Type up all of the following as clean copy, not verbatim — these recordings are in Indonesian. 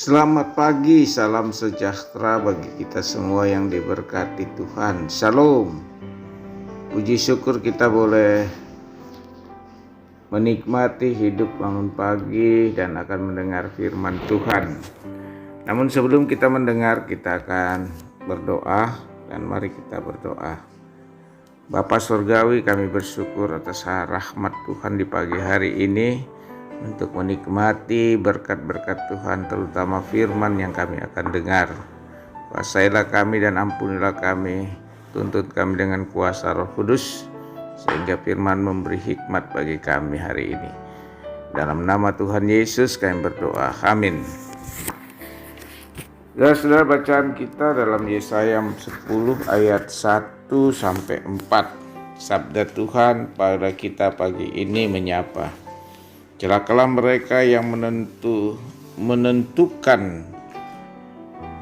Selamat pagi, salam sejahtera bagi kita semua yang diberkati Tuhan. Shalom. Puji syukur kita boleh menikmati hidup bangun pagi dan akan mendengar firman Tuhan. Namun sebelum kita mendengar, kita akan berdoa, dan mari kita berdoa. Bapa Surgawi, kami bersyukur atas rahmat Tuhan di pagi hari ini, untuk menikmati berkat-berkat Tuhan, terutama firman yang kami akan dengar. Kuasailah kami dan ampunilah kami, tuntut kami dengan kuasa Roh Kudus, sehingga firman memberi hikmat bagi kami hari ini. Dalam nama Tuhan Yesus kami berdoa, amin. Saudara, bacaan kita dalam Yesaya 10 ayat 1-4. Sabda Tuhan pada kita pagi ini menyapa. Celakalah mereka yang menentukan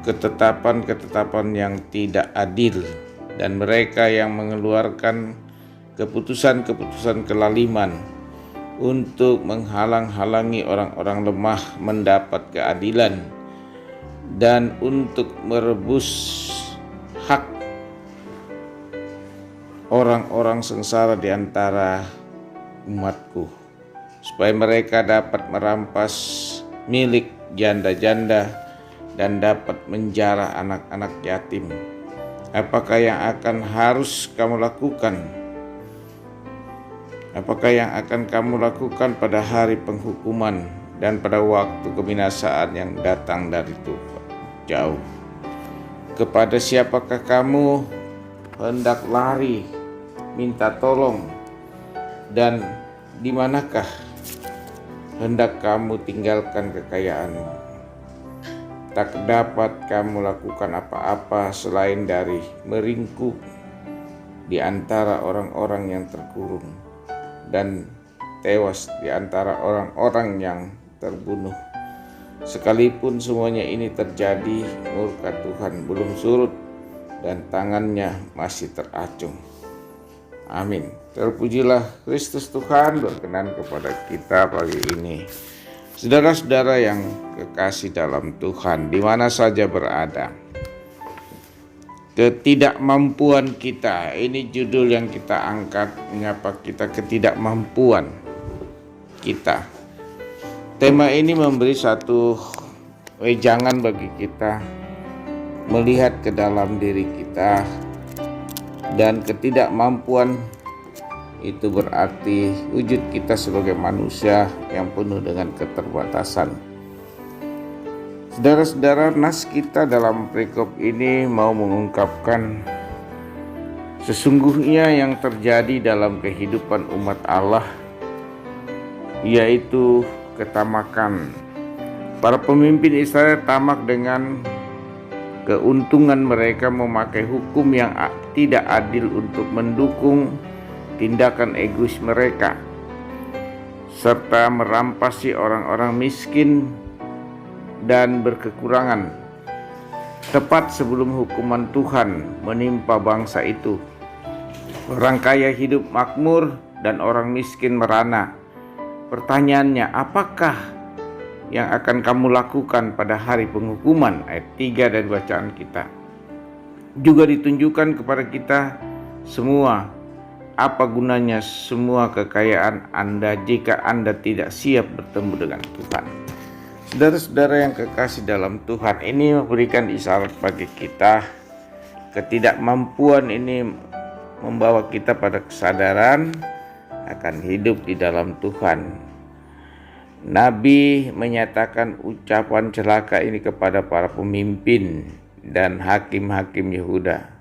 ketetapan-ketetapan yang tidak adil, dan mereka yang mengeluarkan keputusan-keputusan kelaliman untuk menghalang-halangi orang-orang lemah mendapat keadilan, dan untuk merebus hak orang-orang sengsara di antara umatku, supaya mereka dapat merampas milik janda-janda dan dapat menjara anak-anak yatim. Apakah yang akan harus kamu lakukan? Apakah yang akan kamu lakukan pada hari penghukuman dan pada waktu kebinasaan yang datang dari Tuhan jauh? Kepada siapakah kamu hendak lari minta tolong, dan di manakah hendak kamu tinggalkan kekayaanmu? Tak dapat kamu lakukan apa-apa selain dari meringkuk di antara orang-orang yang terkurung dan tewas di antara orang-orang yang terbunuh. Sekalipun semuanya ini terjadi, murka Tuhan belum surut dan tangannya masih teracung. Amin. Terpujilah Kristus Tuhan berkenan kepada kita pagi ini. Saudara-saudara yang kekasih dalam Tuhan, di mana saja berada, ketidakmampuan kita, ini judul yang kita angkat, mengapa kita ketidakmampuan kita. Tema ini memberi satu wejangan bagi kita melihat ke dalam diri kita, dan ketidakmampuan itu berarti wujud kita sebagai manusia yang penuh dengan keterbatasan. Saudara-saudara, nas kita dalam perikop ini mau mengungkapkan sesungguhnya yang terjadi dalam kehidupan umat Allah, yaitu ketamakan. Para pemimpin Israel tamak dengan keuntungan mereka memakai hukum yang tidak adil untuk mendukung tindakan egois mereka, serta merampasi orang-orang miskin dan berkekurangan. Tepat sebelum hukuman Tuhan menimpa bangsa itu, orang kaya hidup makmur dan orang miskin merana. Pertanyaannya, apakah yang akan kamu lakukan pada hari penghukuman? Ayat 3 dari bacaan kita juga ditunjukkan kepada kita semua. Apa gunanya semua kekayaan Anda jika Anda tidak siap bertemu dengan Tuhan? Saudara-saudara yang kekasih dalam Tuhan, ini memberikan isyarat bagi kita. Ketidakmampuan ini membawa kita pada kesadaran akan hidup di dalam Tuhan. Nabi menyatakan ucapan celaka ini kepada para pemimpin dan hakim-hakim Yehuda.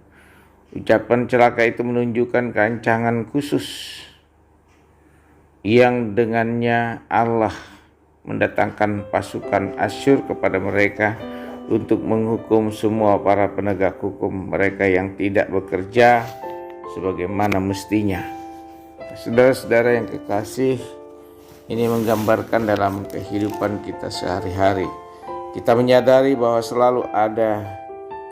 Ucapan celaka itu menunjukkan rancangan khusus yang dengannya Allah mendatangkan pasukan Asyur kepada mereka untuk menghukum semua para penegak hukum mereka yang tidak bekerja sebagaimana mestinya. Saudara-saudara yang kekasih, ini menggambarkan dalam kehidupan kita sehari-hari. Kita menyadari bahwa selalu ada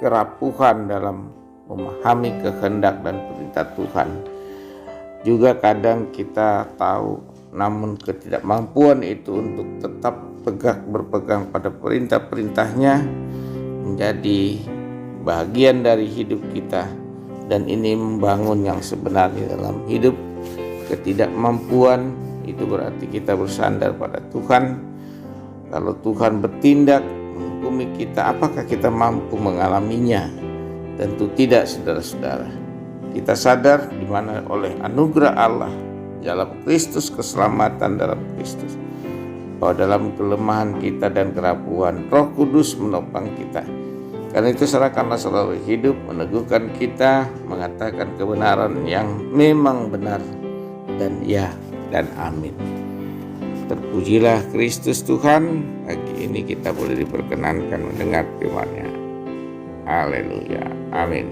kerapuhan dalam memahami kehendak dan perintah Tuhan. Juga kadang kita tahu, namun ketidakmampuan itu untuk tetap berpegang pada perintah-perintahnya menjadi bagian dari hidup kita, dan ini membangun yang sebenarnya dalam hidup. Ketidakmampuan itu berarti kita bersandar pada Tuhan. Kalau Tuhan bertindak menghukumi kita, apakah kita mampu mengalaminya? Tentu tidak, saudara-saudara. Kita sadar di mana oleh anugerah Allah dalam Kristus, keselamatan dalam Kristus, bahwa dalam kelemahan kita dan kerapuhan Roh Kudus menopang kita. Karena itu serahkanlah selalu hidup, meneguhkan kita, mengatakan kebenaran yang memang benar, dan ya dan amin. Terpujilah Kristus Tuhan. Pagi ini kita boleh diperkenankan mendengar firman-Nya. Haleluya, amin.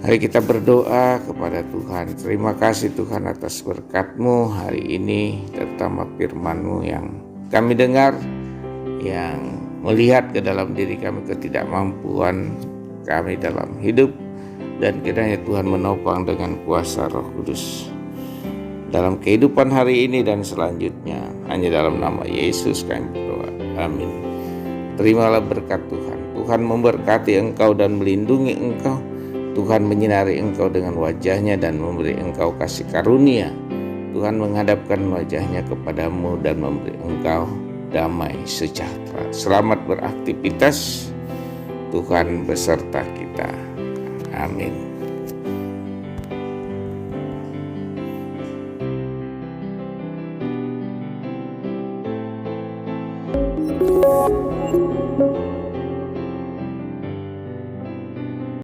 Mari kita berdoa kepada Tuhan. Terima kasih Tuhan atas berkat-Mu hari ini, terutama firman-Mu yang kami dengar, yang melihat ke dalam diri kami ketidakmampuan kami dalam hidup, dan kiranya Tuhan menopang dengan kuasa Roh Kudus dalam kehidupan hari ini dan selanjutnya. Hanya dalam nama Yesus kami berdoa, amin. Terimalah berkat Tuhan. Tuhan memberkati engkau dan melindungi engkau. Tuhan menyinari engkau dengan wajah-Nya dan memberi engkau kasih karunia. Tuhan menghadapkan wajah-Nya kepadamu dan memberi engkau damai sejahtera. Selamat beraktivitas. Tuhan beserta kita. Amin.